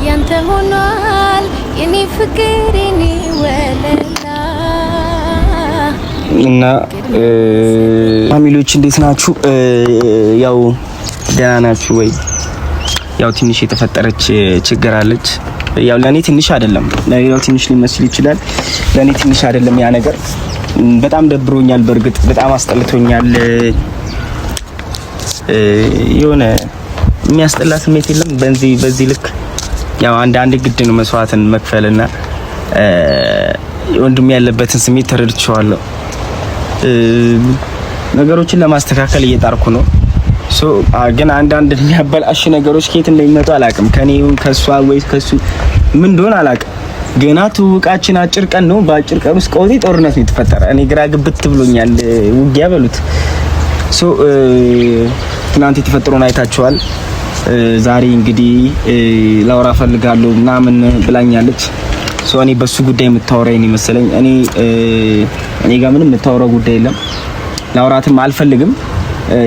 ያንተ ሆኗል የኔ ፍቅር የኔ ወለላ እና ፋሚሊዎች እንዴት ናችሁ? ያው ደህና ናችሁ ወይ? ያው ትንሽ የተፈጠረች ችግር አለች። ያው ለኔ ትንሽ አይደለም፣ ለሌላው ትንሽ ሊመስል ይችላል። ለኔ ትንሽ አይደለም ያ ነገር። በጣም ደብሮኛል፣ በርግጥ በጣም አስጠልቶኛል። የሆነ የሚያስጠላ ስሜት የለም በዚህ ልክ። ያው አንድ ግድ ነው መስዋዕትን መክፈልና ወንድም ያለበትን ስሜት ተረድቼዋለሁ። ነገሮችን ለማስተካከል እየጣርኩ ነው። ግን አንዳንድ የሚያበላሽ ነገሮች ከየት እንደሚመጡ አላውቅም። ከኔው ከሷ ወይ ከሱ ምን እንደሆነ አላውቅም። ገና ትውቃችን አጭር ቀን ነው። በአጭር ቀን ውስጥ ቀውጢ ጦርነት ነው የተፈጠረ። እኔ ግራ ግብት ብሎኛል። ውጊያ በሉት። ትናንት የተፈጠረውን አይታችኋል። ዛሬ እንግዲህ ላውራ ፈልጋለሁ ምናምን ብላኛለች። እኔ በሱ ጉዳይ የምታወራኝ ነው መሰለኝ። እኔ ጋር ምንም የምታወራው ጉዳይ የለም። ላውራትም አልፈልግም።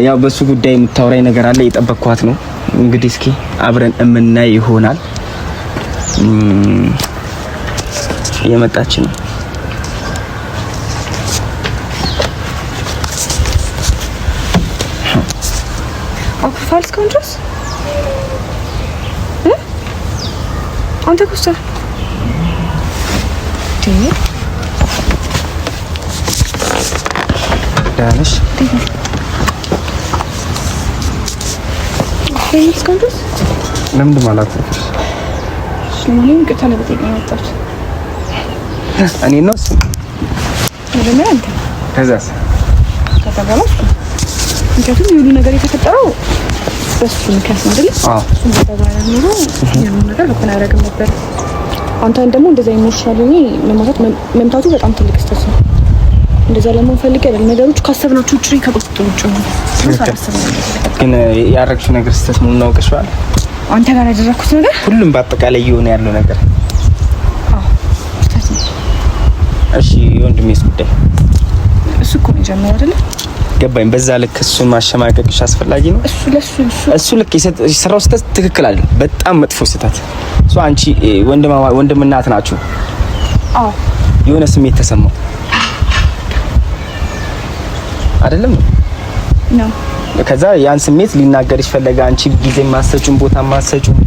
ያው በሱ ጉዳይ የምታወራኝ ነገር አለ። እየጠበቅኳት ነው። እንግዲህ እስኪ አብረን እምናይ ይሆናል። እየመጣች ነው። አኩፋልስ ኮንትሮስ አንተ ኩስታ ዳንሽ ፌኒክስ ኮንትሮስ ለምን ማለት ነው? ስለማንም ከተለ በተገኘ ወጣች እኔ ነው እሱ ለምን አንተ ከዛስ ከተባለሽ እንዴት ነው ሁሉ ነገር የተፈጠረው? በሱ ምክንያት ነው አይደል? አዎ እንደተባለ ነው ያው ነገር በኮና ያረግም ነበር። አንተ ደግሞ እንደዛ ኢሞሽናል ሆኜ መምታቱ በጣም ትልቅ ስህተት ነው። እንደዛ ለምን ፈልገህ አይደል? ነገሮች ካሰብናቸው ውጪ ከቁጥጥር ውጪ ነው። ግን ያረግሽው ነገር ስህተት ነው እናውቀሽዋል። አንተ ጋር ያደረኩት ነገር ሁሉም በአጠቃላይ እየሆነ ያለው ነገር ስህተት ነው። እሺ ወንድሜስ ጉዳይ እሱ እኮ ነው የጀመረው አይደል? ገባኝ። በዛ ልክ እሱን ማሸማቀቅሽ አስፈላጊ ነው? እሱ ልክ የሰራው ስህተት ትክክል አይደል? በጣም መጥፎ ስህተት። አንቺ ወንድም እናት ናችሁ። አዎ የሆነ ስሜት ተሰማው አይደለም ነው። ከዛ ያን ስሜት ሊናገርሽ ፈለገ። አንቺ ጊዜ ማሰጩን ቦታ ማሰጩን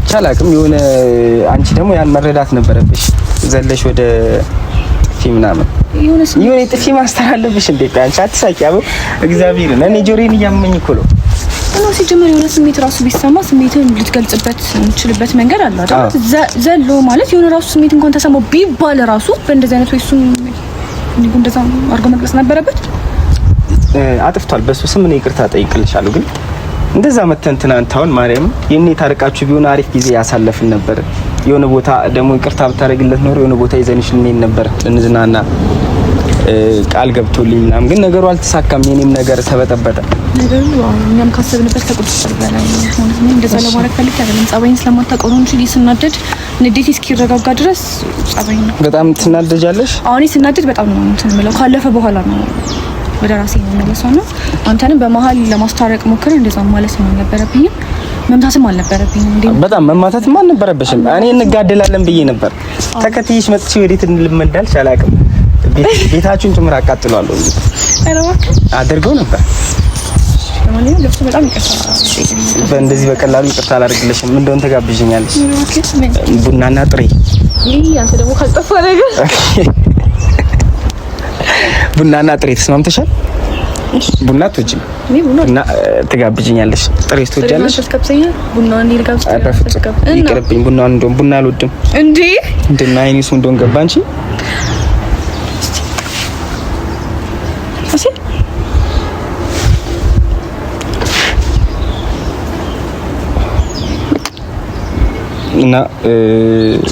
ቻላቅም የሆነ አንቺ ደግሞ ያን መረዳት ነበረብሽ። ዘለሽ ወደ ምናምን የሆነ ጥፊ ማስተላለፍሽ እንዴ? አንቺ አትሳቂ አበው እግዚአብሔርን እኔ ጆሮዬን እያመኝ እኮ ነው። ነው ሲጀመር የሆነ ስሜት ራሱ ቢሰማ ስሜትን ልትገልጽበት የምትችልበት መንገድ አለ አይደል? ዘሎ ማለት የሆነ ራሱ ስሜት እንኳን ተሰማው ቢባል ራሱ በእንደዚህ አይነት ወይ እሱም እንደዛ አድርጎ መግለጽ ነበረበት። አጥፍቷል። በሱ ስም እኔ ይቅርታ ጠይቅልሻለሁ። ግን እንደዛ መተንትናንታውን ማርያም የኔ ታርቃችሁ ቢሆን አሪፍ ጊዜ ያሳለፍን ነበር። የሆነ ቦታ ደግሞ ይቅርታ ብታረግለት ነው የሆነ ቦታ ይዘንሽ ልንሄድ ነበር እንዝናና ቃል ገብቶልኝ ምናምን። ግን ነገሩ አልተሳካም። የኔም ነገር ተበጠበጠ። ነገሩ እኛም ካሰብንበት ተቆጥቷል በላይ ነው። እንደዛ ለማድረግ ፈልጌ አይደለም። ጸባይን ስለማታውቀው ነው እንጂ ስናደድ ንዴት እስኪረጋጋ ድረስ ጸባይ ነው። በጣም ትናደጃለሽ? አሁን ስናደድ በጣም ነው እንትን የምለው። ካለፈ በኋላ ነው ወደ ራሴ ነው ነው። አንተንም በመሀል ለማስታረቅ ሞክረ እንደዛ ማለት ነው ነበረብኝ። መምታትም አልነበረብኝም። እንዴ በጣም መማታትም አልነበረብሽም። እኔ እንጋደላለን ብዬ ነበር። ተከትይሽ መጥቼ ወዴት እንልመዳል ቻላቅም ቤታችሁን ጭምር አቃጥሏለሁ አድርገው ነበር። ለማንኛውም ለሱ በጣም ይቅርታ። በእንደዚህ በቀላሉ ይቅርታ አላደርግልሽም። ምን እንደሆነ ተጋብዥኛለሽ። ቡናና ጥሬ አንተ ደግሞ ካልጠፋ ነገር ቡናና ጥሬ ተስማምተሻል? ቡና አትወጂም እና ትጋብዥኛለሽ። ጥሬ ትወጃለሽ? ቡናውን እንዴ ልጋብዝ? ይቅርብኝ። ቡናውን እንደውም ቡና አልወድም እንዴ እንደና አይኒሱ እንደውን ገባ አንቺ እና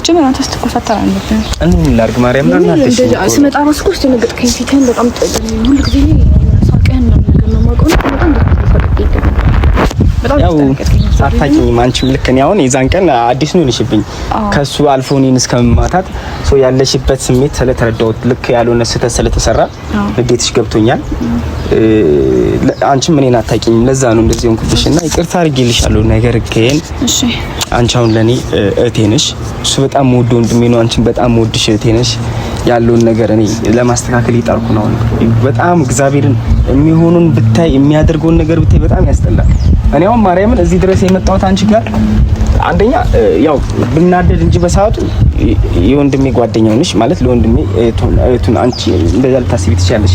ጀመራን ተስተቆፈተራ ነበር። እኔ ላርግ ማርያም እና እናትሽ ስመጣ ራስ ኮስት ነገጥከኝ። ፊትህን በጣም ሁሉ ጊዜ ሳቀህን ነው ነገር ነው ማቆም በጣም በጣም ያው አታውቂኝም አንቺም ልክ እኔ አሁን የዛን ቀን አዲስ ነው ልሽብኝ ከሱ አልፎ እኔን እስከመማታት ሶ ያለሽበት ስሜት ስለተረዳሁት ልክ ያልሆነ ስህተት ስለተሰራ ንዴትሽ ገብቶኛል። አንቺም እኔን አታውቂኝም። ለዛ ነው እንደዚህ ሆንኩብሽና ይቅርታ አድርጌልሻለሁ። ነገር ግን እሺ አንቺ አሁን ለኔ እህቴ ነሽ። እሱ በጣም ወዶ ወንድሜ ነው። አንቺም በጣም ወድሽ እህቴ ነሽ። ያለውን ነገር እኔ ለማስተካከል ይጣርኩ ነው። በጣም እግዚአብሔርን የሚሆኑን ብታይ የሚያደርገውን ነገር ብታይ በጣም ያስጠላል። እኔ አሁን ማርያምን እዚህ ድረስ የመጣሁት አንቺ ጋር አንደኛ ያው ብናደድ እንጂ በሰዓቱ የወንድሜ ጓደኛው ነሽ ማለት ለወንድሜ እህቱን አንቺ እንደዛ ልታስቢ ትችያለሽ።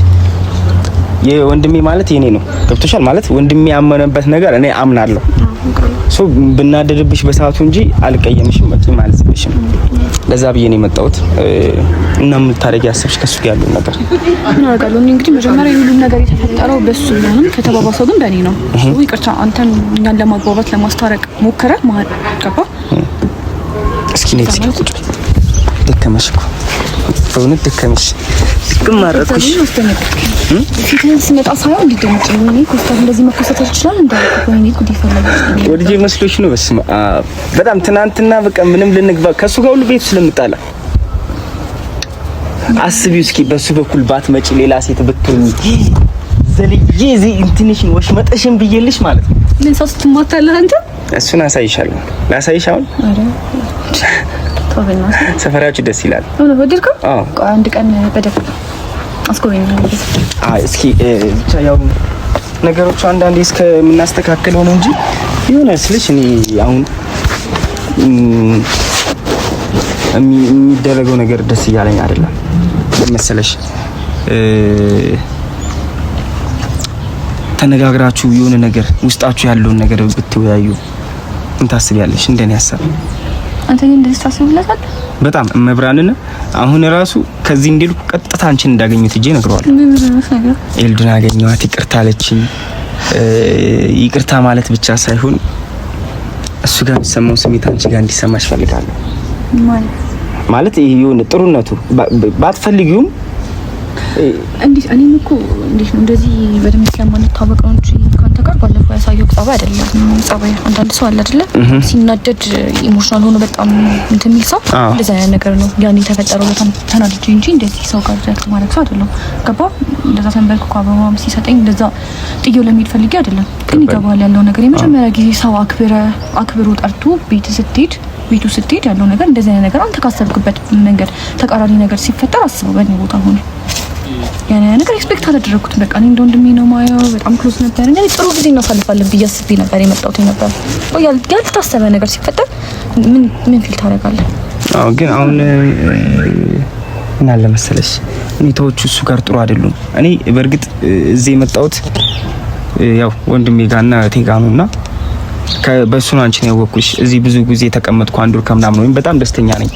የወንድሜ ማለት የኔ ነው። ገብቶሻል ማለት ወንድሜ ያመነበት ነገር እኔ አምናለሁ። ሶ ብናደድብሽ በሰዓቱ እንጂ አልቀየምሽም ማለት ነው። ለዛ ብዬ ነው የመጣሁት እና ምን ታረጊ ያሰብሽ ከሱ ጋር ያለው ነገር ምን አደርጋለሁ? እንግዲህ መጀመሪያ ሁሉም ነገር የተፈጠረው በሱ ነው። ከተባባሰው ግን በእኔ ነው። ይቅርታ አንተን እኛን ለማግባባት ለማስታረቅ ሞከረ ማለት ገባ። እስኪ ነጥቂ ቁጭ ደከመሽ እኮ በእውነት ደከመሽ። ግማረጥሽ ፊትህን ስመጣ ሳይሆን እንዲደምጭ ነው። ኮስታር እንደዚህ መኮሰተር ይችላል እንዳልኩ ነው። ጉዲ ፈለገሽ ወዲጄ መስሎሽ ነው። በስመ አብ በጣም ትናንትና በቃ ምንም ልንግባ ከሱ ጋር ሁሉ ቤት ስለምጣላ አስቢው እስኪ በሱ በኩል ባትመጪ ሌላ ሴት ብትሆኚ ዘልዬ እዚህ እንትንሽን ወሽመጠሽን ብዬልሽ ማለት ነው። ምን ሰው ስትማታለህ አንተ? እሱን አሳይሻለሁ። ላሳይሽ አሁን ተወና ሰፈራችሁ ደስ ይላል። ነው ወደድከው? አዎ አንድ ቀን በደፍ አስቆመኝ። እስኪ ብቻ ያው ነገሮቹ አንዳንዴ እስከምናስተካክለው ነው እንጂ የሆነ ስልሽ እኔ አሁን የሚደረገው ነገር ደስ እያለኝ አይደለም መሰለሽ። ተነጋግራችሁ የሆነ ነገር ውስጣችሁ ያለውን ነገር ብትወያዩ ምን ታስቢያለሽ? እንደኔ ሐሳብ አንተ ግን እንደዚህ ታስብለታል? በጣም መብራንን አሁን ራሱ ከዚህ እንዲሉ ቀጥታ አንቺን እንዳገኙት እጄ ነግረዋለሁ። ኤልዱን አገኘኋት፣ ይቅርታ አለችኝ። ይቅርታ ማለት ብቻ ሳይሆን እሱ ጋር የሚሰማው ስሜት አንቺ ጋር እንዲሰማሽ ፈልጋለሁ። ማለት ይሄ የሆነ ጥሩነቱ ባትፈልጊውም እንዴት እኔም እኮ እንዴት ነው እንደዚህ በደንብ ስለማንታወቅ ነው እንጂ ካንተ ጋር ባለፈው ያሳየው ጸባይ አይደለም። ጸባይ አንዳንድ ሰው አለ አይደለ? ሲናደድ ኢሞሽናል ሆኖ በጣም እንትን የሚል ሰው እንደዛ አይነት ነገር ነው ያኔ የተፈጠረው። በጣም ተናድጄ እንጂ እንደዚህ ሰው ጋር ጃክ ማለት ሰው አይደለም። ገባ? እንደዛ ተንበርክኮ አበባም ሲሰጠኝ እንደዛ ጥዬው ለመሄድ ፈልጌ አይደለም። ግን ይገባል ያለው ነገር የመጀመሪያ ጊዜ ሰው አክብሮ ጠርቶ ቤቱ ስትሄድ ያለው ነገር እንደዚህ አይነት ነገር አንተ ካሰብክበት መንገድ ተቃራኒ ነገር ሲፈጠር አስበው በእኔ ቦታ ሆነ ያኔ ነገር ኤክስፔክት አላደረኩትም። በቃ እኔ እንደወንድሜ ነው ማየው። በጣም ክሎዝ ነበር። እንግዲህ ጥሩ ጊዜ እናሳልፋለን ብዬ አስቤ ነበር የመጣሁት ነበር። ያልታሰበ ነገር ሲፈጠር ምን ፊል ታደርጋለህ? አዎ ግን አሁን ምን አለ መሰለሽ ሁኔታዎቹ እሱ ጋር ጥሩ አይደሉም። እኔ በእርግጥ እዚህ የመጣሁት ያው ወንድሜ ጋርና እቴ ጋር ነውና በሱ ነው አንቺን ያወቅኩሽ። እዚህ ብዙ ጊዜ ተቀመጥኩ አንድ ወር ከምናምን ነው። በጣም ደስተኛ ነኝ።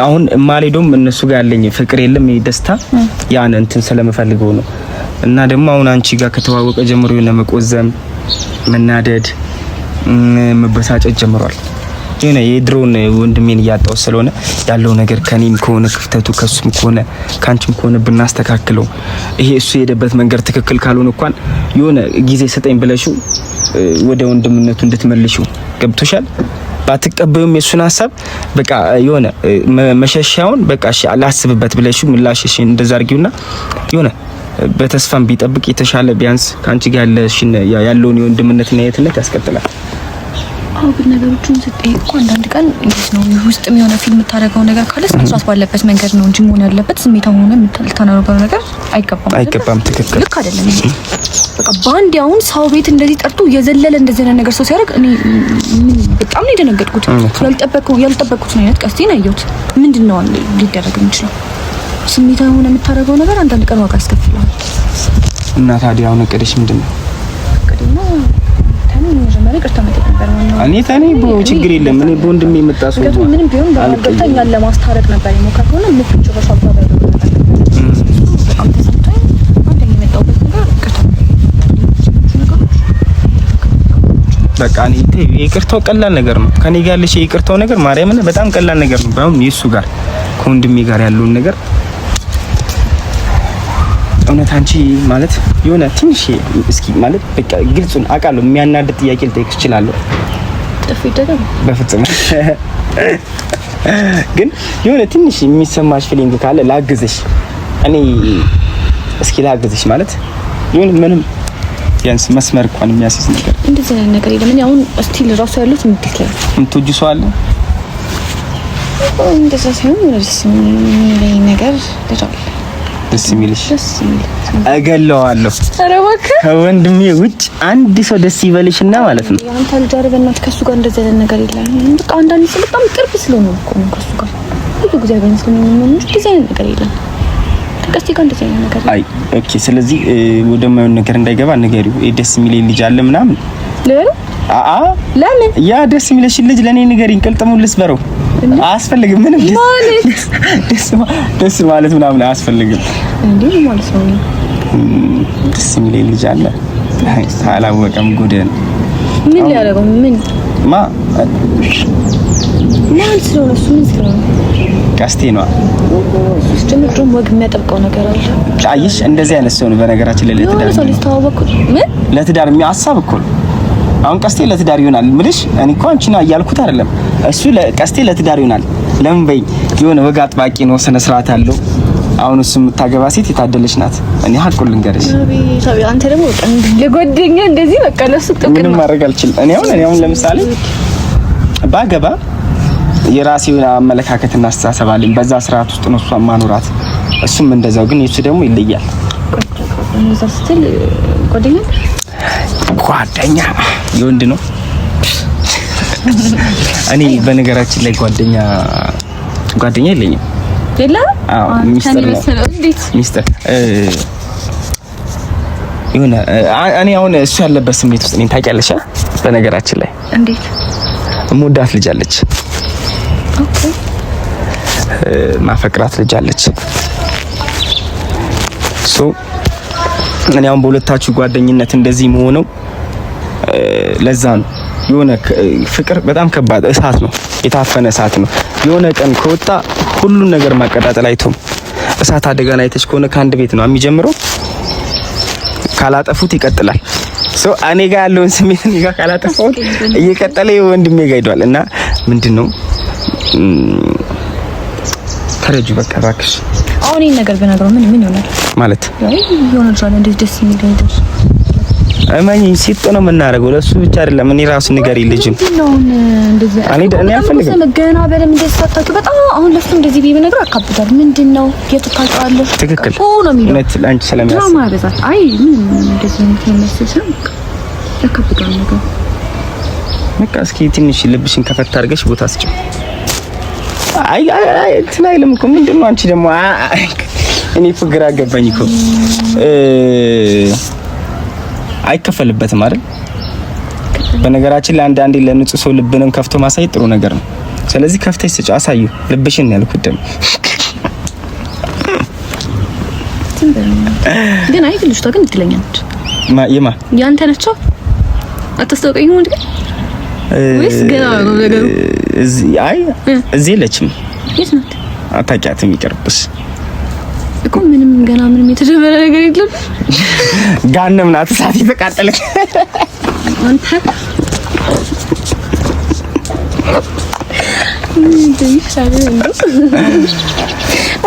አሁን ማሌዶም እነሱ ጋር ያለኝ ፍቅር የለም ደስታ ያን እንትን ስለምፈልገው ነው። እና ደግሞ አሁን አንቺ ጋር ከተዋወቀ ጀምሮ የሆነ መቆዘም፣ መናደድ፣ መበሳጨት ጀምሯል። የሆነ የድሮን ወንድሜን እያጣው ስለሆነ ያለው ነገር ከኔም ከሆነ ክፍተቱ ከሱም ከሆነ ካንቺም ከሆነ ብናስተካክለው ይሄ እሱ የሄደበት መንገድ ትክክል ካልሆነ እንኳን የሆነ ጊዜ ሰጠኝ ብለሽው ወደ ወንድምነቱ እንድትመልሽው ገብቶሻል። ባትቀበዩም የሱን ሐሳብ በቃ የሆነ መሸሻውን በቃ እሺ አላስብበት ብለሽው ምላሽሽ እንደዛ አድርጊውና የሆነ በተስፋም ቢጠብቅ የተሻለ ቢያንስ ካንቺ ጋር ያለውን የወንድምነትና የእህትነት ያስቀጥላል። አው ግን ነገሮችን ስትጠይቁ አንዳንድ ቀን እንዴት ነው ውስጥም የሆነ ፊልም የምታደርገው ነገር ካለ ስራት ባለበት መንገድ ነው እንጂ መሆን ያለበት ስሜታው ሆነ የምታናገረው ነገር አይገባም። ትክክል ልክ አይደለም። በቃ ባንድ አሁን ሰው ቤት እንደዚህ ጠርቶ የዘለለ እንደዚህ አይነት ነገር ሰው ሲያደርግ እኔ በጣም ነው የደነገጥኩት። ያልጠበቅኩት ነው አይነት ቀስቴን አየሁት። ምንድነው ሊደረግ የሚችለው? ስሜታው ሆነ የምታደርገው ነገር አንዳንድ ቀን ዋጋ ያስከፍላል። እና ታዲያ አሁን እቅድሽ ምንድነው? መጀመሪያ ቅርታ መጠየቅ ነበር ማለት ነው። እኔ ችግር የለም። እኔ በወንድሜ የመጣ ሰው ነው። ምንም ቢሆን ባልቀጣኛል ለማስታረቅ ነበር የሞከርኩት ነው። ምትጭ በሻው ጋር በጣም ተሰጥቶኝ አንደኛ የመጣሁበት ነገር ቅርታ በቃ እኔ ይቅርታው ቀላል ነገር ነው። ከኔ ጋር ያለሽ ይቅርታው ነገር ማርያምን በጣም ቀላል ነገር ነው። ባይሆን የሱ ጋር ከወንድሜ ጋር ያለውን ነገር እውነት አንቺ ማለት የሆነ ትንሽ እስኪ ማለት በቃ ግልጹን አውቃለሁ። የሚያናድድ ጥያቄ ልጠይቅሽ እችላለሁ። ተፈደደም በፍጹም ግን የሆነ ትንሽ የሚሰማሽ ፊሊንግ ካለ ላግዝሽ። እኔ እስኪ ላግዝሽ ማለት የሆነ ምንም ቢያንስ መስመር እንኳን የሚያስይዝ ነገር እንደዚህ አይነት ነገር የለም። እኔ አሁን ስቲል ራሱ ያሉት ምትክ ላይ እንትጁ ሰው አለ እንደዛ ሳይሆን ደስ የሚለኝ ነገር ደስ የሚልሽ እገለዋለሁ። ኧረ እባክህ ከወንድሜ ውጭ አንድ ሰው ደስ ይበልሽና ማለት ነው። አንተ ልጅ አረበናት ከሱ ጋር እንደዚህ አይነት ነገር የለም። በቃ አንዳንድ ሰው በጣም ቅርብ ስለሆነ እኮ ነው ከሱ ጋር ብዙ ጊዜ አብረን ስለምንሆን እንደዚህ አይነት ነገር የለም። ከስቲ ጋር እንደዚህ አይነት ነገር አይ ኦኬ። ስለዚህ ወደማይሆን ነገር እንዳይገባ ንገሪው። ደስ የሚለኝ ልጅ አለ ምናምን ለምን ለምን ያ ደስ የሚልሽ ልጅ ለኔ ንገሪኝ። ቅልጥሙን ልስበረው አያስፈልግም። ምንም ደስ ማለት ምናምን አያስፈልግም። እንዴ ማለት ነው? ደስ የሚለኝ ልጅ አለ አላወቀም። ጉድን ምን ሊያደርገው ምን ማን ስለሆነ እሱ ምን ስለሆነ ቀስቴ ነው። እሱ ደግሞ ወግ የሚያጠብቀው ነገር አለ። አይሽ እንደዚህ አይነት ሰው ነው በነገራችን ላይ ለትዳር ነው ሊስተዋወቁ ምን ለትዳር የሚያሳብ እኮ ነው። አሁን ቀስቴ ለትዳር ይሆናል ምልሽ እኔ እኮ አንቺና እያልኩት አይደለም። እሱ ቀስቴ ለትዳር ይሆናል። ለምን በይ የሆነ ወግ አጥባቂ ነው፣ ስነ ስርዓት አለው። አሁን እሱ የምታገባ ሴት የታደለች ናት። እኔ ሀቁን ልንገርሽ። አንተ ደግሞ በቃ ለጓደኛ እንደዚህ በቃ ለሱ ጥቅም ምንም ማድረግ አልችልም። እኔ አሁን ለምሳሌ ባገባ የራሴው አመለካከትና አስተሳሰብ አለኝ። በዛ ስርዓት ውስጥ ነው እሷን ማኖራት። እሱም እንደዛው። ግን እሱ ደግሞ ይለያል። እዛ ስትል ጓደኛ የወንድ ነው። እኔ በነገራችን ላይ ጓደኛ የለኝም። አዎ ሚስተር ነው። ሚስተር ይሁን። እኔ አሁን እሱ ያለበት ስሜት ውስጥ ነኝ። ታውቂያለሽ? በነገራችን ላይ እንዴት እምወዳት ልጅ አለች። ኦኬ ማፈቅራት ልጅ አለች። እኔ አሁን በሁለታችሁ ጓደኝነት እንደዚህ መሆነው ለዛ ነው። የሆነ ፍቅር በጣም ከባድ እሳት ነው፣ የታፈነ እሳት ነው። የሆነ ቀን ከወጣ ሁሉን ነገር ማቀጣጠል አይቶም። እሳት አደጋን አይተሽ ከሆነ ከአንድ ቤት ነው የሚጀምረው፣ ካላጠፉት ይቀጥላል። እኔ ጋር ያለውን ስሜት እኔ ጋር ካላጠፋሁት እየቀጠለ ወንድሜ ጋር ሄዷል። እና ምንድነው ተረጁ በቃ እባክሽ። አሁን ይሄን ነገር ብነግረው ምን ይሆናል ማለት ይሆናል? እንዴት ደስ የሚል አይደል? እማኝ ሲጥ ነው የምናደርገው። ለሱ ብቻ አይደለም። እኔ ራሱ ንገሪ ልጅ ነው እንደዚህ እኔ አልፈልግም። ገና በለም እንደዚህ ሳታውቂ በጣም አሁን ለሱ እንደዚህ ቢብ ነገር አካብታል። ምንድነው የትታውቃለህ? ትክክል ነው የሚለው እውነት አንቺ ስለሚያስ ድራማ ያበዛል። አይ ምን እንደዚህ ነው ያካብታል ነገር በቃ እስኪ ትንሽ ልብሽን ከፈታ አድርገሽ ቦታ አስጭው። አይ እንትን አይልም እኮ ምንድነው? አንቺ ደግሞ እኔ ፍግራ ገባኝ እኮ አይከፈልበትም አይደል? በነገራችን ላይ አንዳንዴ ለንጹህ ሰው ልብንም ከፍቶ ማሳየት ጥሩ ነገር ነው። ስለዚህ ከፍተሽ ስጭ፣ አሳዩ ልብሽን ያልኩት ደግሞ ግን አይ ልጅቷ ግን እድለኛ ነች። የማ ያንተ ነች አታስተውቀኝ ነው እንዴ? ወይስ ገና ነው ነገሩ? አይ እዚህ የለችም። የት ናት? አታውቂያትም። ይቀርብሽ እኮ ምንም ገና ምንም የተጀመረ ነገር የለም። ጋንም ናት እሳት የተቃጠለች አንተ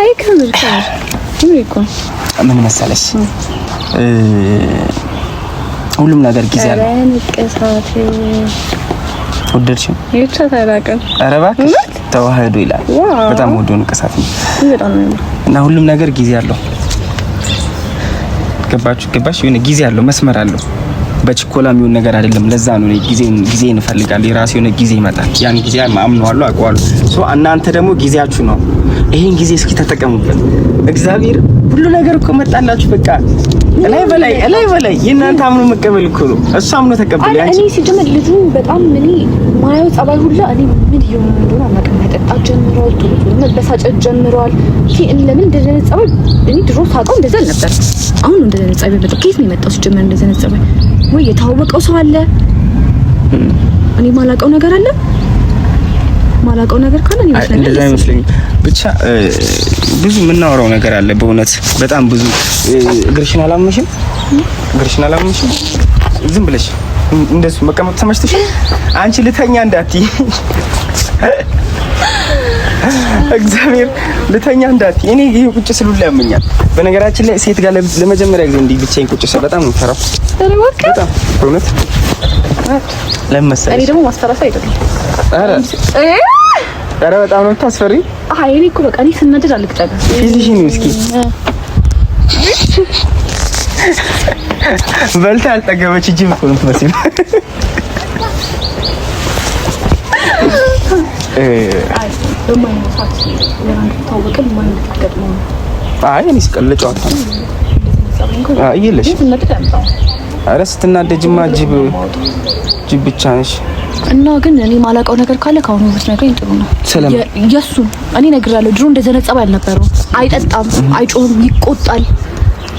አይ ከምር ምን መሰለሽ ሁሉም ነገር ጊዜ አለ። ወደድሽው? ኧረ እባክሽ ተዋህዶ ይላል። በጣም ወዶ ንቀሳት ነው እና ሁሉም ነገር ጊዜ አለው። ገባሽ? የሆነ ጊዜ አለው፣ መስመር አለው። በችኮላ የሚሆን ነገር አይደለም። ለዛ ነው ጊዜ እንፈልጋለን። የራሱ የሆነ ጊዜ ይመጣል። ያን ጊዜ አምነዋለሁ፣ አውቀዋለሁ። እናንተ ደግሞ ጊዜያችሁ ነው። ይሄን ጊዜ እስኪ ተጠቀሙበት። እግዚአብሔር ሁሉ ነገር እኮ መጣላችሁ። በቃ እላይ በላይ የእናንተ አምኖ መቀበል እኮ ነው። እሱ አምኖ ተቀበል። ያንቺ እኔ ሲጀምር ልጁ በጣም ማየው ጸባይ ሁላ እኔ ምን ይሆን እንደሆነ አላውቅም። መጠጣት ጀምሯል፣ መበሳጨት ጀምሯል። ለምን እንደዚህ አይነት ጸባይ እኔ ድሮ ሳውቀው እንደዛ ነበር። አሁን እንደዚህ አይነት ጸባይ በቃ ከየት ነው የመጣው? ሲጀምር እንደዚህ አይነት ጸባይ ወይ የታወቀው ሰው አለ፣ እኔ ማላውቀው ነገር አለ። ማላውቀው ነገር ካለ እኔ መስለኝ እንደዛ አይመስለኝም። ብቻ ብዙ የምናወራው ነገር አለ። በእውነት በጣም ብዙ። እግርሽን አላመሽም? ዝም ብለሽ እንደሱ መቀመጥ ተመችቶሽ አንቺ ልተኛ እንዳትይ፣ እግዚአብሔር ልተኛ እንዳትይ። እኔ ይሄ ቁጭ ስሉላ ያመኛል። በነገራችን ላይ ሴት ጋር ለመጀመሪያ ጊዜ እንዲህ ብቻዬን ቁጭ ስል በጣም ነው ፈራው። በጣም እውነት ለምሳሌ እኔ ደግሞ ማስተራስ አይደለም። ኧረ በጣም ነው ታስፈሪ። አይ እኔ እኮ በቃ እኔ ስናደድ አልቅጠጋ ፊዚሽን እስኪ በልታ አልጠገበች እጅ እኮ ነው የምትመስለው። አይ እኔ ስቀል ጨዋታ ይልሽ ኧረ ስትናደጅማ ጅብ ብቻ ነሽ። እና ግን እኔ ማላውቀው ነገር ካለ ካሁኑ ብትነግረኝ ጥሩ ነው። የእሱን እኔ እነግርሃለሁ። ድሮ እንደዚህ አይነት ጸባይ አልነበረው። አይጠጣም፣ አይጮህም፣ ይቆጣል፣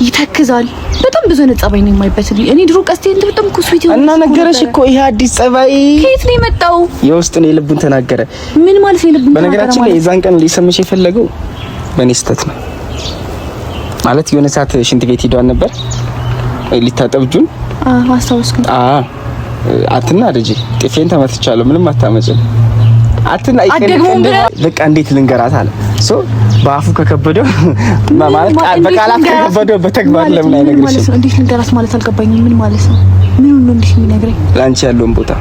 ይተክዛል። በጣም ብዙ አይነት ጸባይ ነው የማይበት። እኔ ድሮ ቀስቴ በጣም ኩስዊት እና ነገረሽ እኮ ይሄ አዲስ ጸባይ ከየት ነው የመጣው? የውስጥን የልቡን ተናገረ። ምን ማለት ነው የልቡን ተናገረ? በነገራችን ላይ የዛን ቀን ሊሰምሽ የፈለገው በእኔ ስህተት ነው ማለት የሆነ ሰዓት ሽንት ቤት ሄዷን ነበር ሊታጠብ እጁን አስታውስኩኝ። አትናደጂ፣ ጥፌን ተመትቻለሁ፣ ምንም አታመጭም። አትናይከን በቃ እንዴት ልንገራት አለ ሶ በአፉ ከከበደው ማለት በቃላት ከከበደው በተግባር ለምን አይነግርሽ? እንዴት ልንገራት ማለት አልገባኝም። ምን ማለት ነው? ምን ነው እንዴ የሚነግረኝ? ላንቺ ያለውን ቦታ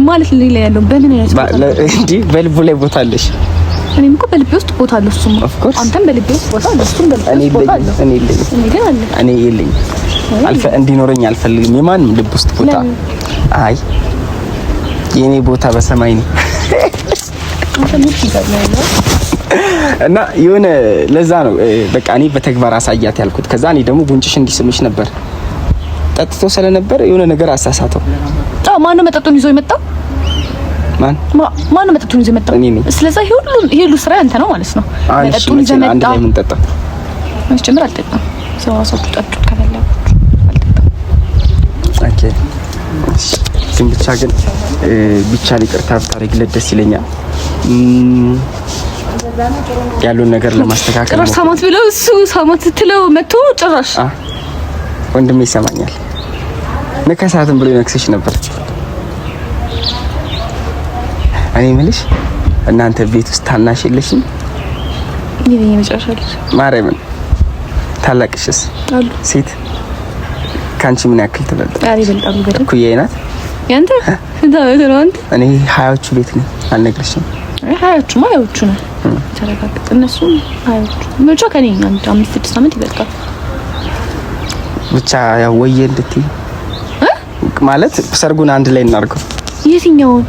ማለት ሌላ ያለው በምን አይነት ቦታ እንዴ? በልቡ ላይ ቦታ አለሽ። እኔም እኮ በልቤ ውስጥ ቦታ አለ። እሱም አንተም በልቤ ውስጥ ቦታ አለ። እሱም በልቤ ውስጥ ቦታ አለ። እኔ የለኝም። እንዲኖረኝ አልፈልግም የማንም ልብ ውስጥ ቦታ። አይ የኔ ቦታ በሰማይ ነው። እና የሆነ ለዛ ነው በቃ እኔ በተግባር አሳያት ያልኩት። ከዛ እኔ ደግሞ ጉንጭሽ እንዲስምሽ ነበር። ጠጥቶ ስለነበር የሆነ ነገር አሳሳተው። ማን ነው መጠጡን ይዞ የመጣው? ማን ነው መጠጡን ይዞ የመጣው? እኔ ነኝ። ስለዚህ ይሄ ሁሉ ስራ ያንተ ነው ማለት ነው። መጠጡን ይዞ የመጣው አንድ ላይ ምን ጠጣ? ጀምር አልጠጣም። ሰው ራሳችሁ ጠጡት ከፈለጋችሁ አልጠጣም። ኦኬ ግን ብቻ ግን ብቻ ይቅርታ ብታረግለት ደስ ይለኛል። ያሉን ነገር ለማስተካከል ጭራሽ ሳማት ብለው እሱ ሳማት ስትለው መጥቶ ጭራሽ ወንድሜ ይሰማኛል ነከሳትን ብሎ ይነክስሽ ነበር። እኔ የምልሽ እናንተ ቤት ውስጥ ታናሽ የለሽም? ይሄን የመጨረሻልሽ ማርያምን ታላቅሽስ አሉ ሴት ካንቺ ምን ያክል ትበልጥ? አሪ በልጣሉ በደም ኩዬ ናት ያንተ ነው አንተ? እኔ ሀያዎቹ ቤት ነኝ አልነግርሽም። ሀያዎቹማ ሀያዎቹ ነው ተረጋግጥ። እነሱ ሀያዎቹ መቼ ከኔ አንድ 5-6 አመት ይበልጣል። ብቻ ያው ወዬ እንድትይ ማለት ሰርጉን አንድ ላይ እናርገው። የትኛውን?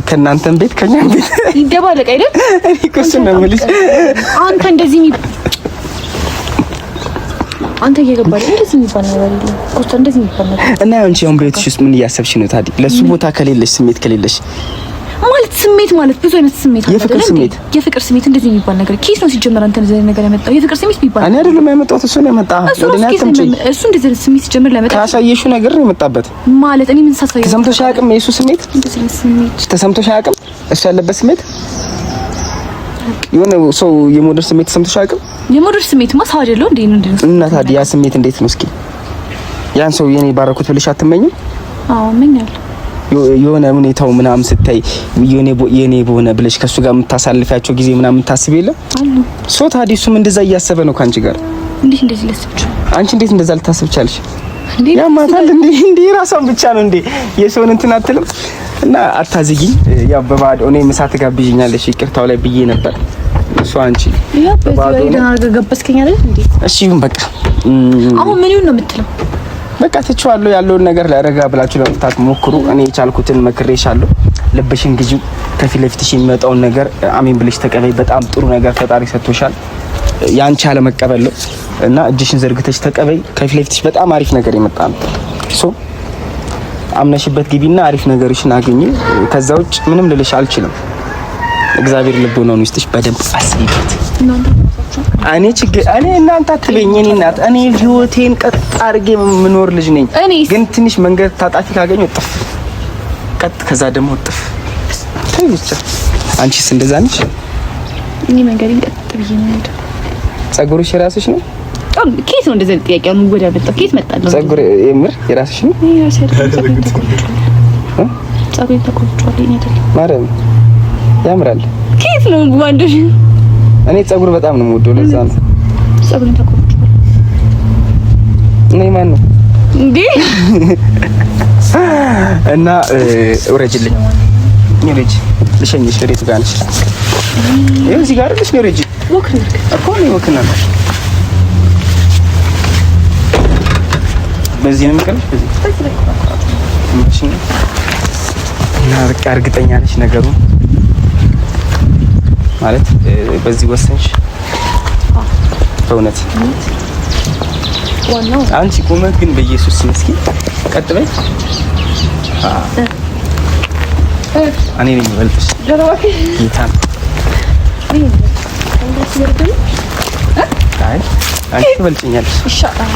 ከእናንተም ቤት ከኛም ቤት ይደባለቅ አይደል? እኔ እኮ እሱን ነው የምልሽ። አንተ እንደዚህ አንተ እየገባህ እንደዚህ የሚባል ነገር የለም እኮ እንደዚህ የሚባል ነገር እና አንቺ አሁን ቤትሽ ውስጥ ምን እያሰብሽ ነው ታዲያ? ለሱ ቦታ ከሌለሽ ስሜት ከሌለሽ ማለት ስሜት ማለት ብዙ አይነት ስሜት አለ አይደል? የፍቅር ስሜት እንደዚህ የሚባል ነገር ኪስ ነው ሲጀመር። አንተ እንደዚህ ነገር ያመጣው የፍቅር ስሜት ቢባል እኔ አይደለም ያመጣሁት እሱ ነው ያመጣው። እሱ እንደዚህ ስሜት ሲጀምር ለመጣ ካሳየሽው ነገር ነው የመጣበት ማለት እኔ ምን ሳሳየው ተሰምቶሽ አያውቅም? የሱ ስሜት ተሰምቶሽ አያውቅም? እሱ ያለበት ስሜት የሆነ ሰው የሞደር ስሜት ተሰምቶሽ አያውቅም? የሞደር ስሜት ማሳው አይደለም እንዴ? ምንድን ነው እና ታዲያ ያ ስሜት እንዴት ነው? እስኪ ያን ሰው የኔ ባረኩት ብለሽ አትመኝም? አዎ እመኛለሁ። የሆነ ሁኔታው ምናምን ስታይ የኔ በሆነ ብለሽ ከሱ ጋር የምታሳልፊያቸው ጊዜ ምናምን ታስብ የለም አሉ። ሶ ታዲያ እሱም እንደዛ እያሰበ ነው ካንቺ ጋር። እንዴት እንደዚህ ለሰብች አንቺ እንዴት እንደዛ ልታስብ ቻልሽ? ያ ማታል እንዴ ራሷን ብቻ ነው እንዴ የሰውን እንትን አትልም? እና አታዝጊኝ። ያው በባዶ እኔ ምሳ ትጋብዥኛለሽ ይቅርታው ላይ ብዬ ነበር። እሱ አንቺ ያ በባዶ ገበስከኝ አይደል እንዴ? እሺ ይሁን በቃ። አሁን ምን ይሁን ነው የምትለው? በቃ ትቼዋለሁ። ያለውን ነገር ለረጋ ብላችሁ ለመፍታት ሞክሩ። እኔ የቻልኩትን መክሬሻለሁ። ልብሽን ግዢው። ከፊት ለፊትሽ የሚመጣውን ነገር አሜን ብለሽ ተቀበይ። በጣም ጥሩ ነገር ፈጣሪ ሰጥቶሻል። ያንቺ አለ መቀበል ነው እና እጅሽን ዘርግተሽ ተቀበይ። ከፊት ለፊትሽ በጣም አሪፍ ነገር ይመጣል። ሶ አምነሽበት ግቢና አሪፍ ነገርሽን አግኚ። ከዛ ውጭ ምንም ልልሽ አልችልም። እግዚአብሔር ልቦናውን ይስጥሽ። በደንብ አስቢበት። እኔ እናንተ አትበይኝ። እኔ እናት እኔ ህይወቴን ቀጥ አድርጌ የምኖር ልጅ ነኝ። ግን ትንሽ መንገድ ታጣፊ ካገኘው ጥፍ ቀጥ ከዛ ደግሞ ጥፍ ተይ ብቻ። አንቺስ እንደዛ ነሽ? እኔ መንገዴን ቀጥ ብዬ ነው የምሄደው። ጸጉርሽ የራስሽ ነው? ኬት ነው እንደዚህ ጥያቄው ነው ወደ መጣው ኬት መጣለው? ጸጉር የምር የራስሽ ነው? ጸጉሬን ተቆርጬዋለሁ አይደል? ማርያም ያምራል። ኬት ነው ወንድሽ? እኔ ጸጉር በጣም ነው የምወደው። ለዛ ነው ጸጉሬን ተቆርጬዋለሁ። ነይ ማን ነው እንዴ? እና ወረጅልኝ ኒሬጅ ልሸኝሽ ወዴት ጋር ነሽ? ይኸው እዚህ ጋር አይደለሽ? ኒሬጅ ወክነክ እኮ ነው ወክነክ። በዚህ ነው የምቀርሽ በዚህ ማሽን እና በቃ እርግጠኛ ነሽ ነገሩ ማለት በዚህ ወሰንሽ? በእውነት ዋናው አንቺ ቆመት ግን በኢየሱስ መስኪን ቀጥ በይ። እኔ ነኝ የምበልጥሽ ጌታን። አይ አንቺ ትበልጭኛለሽ። ኢንሻአላህ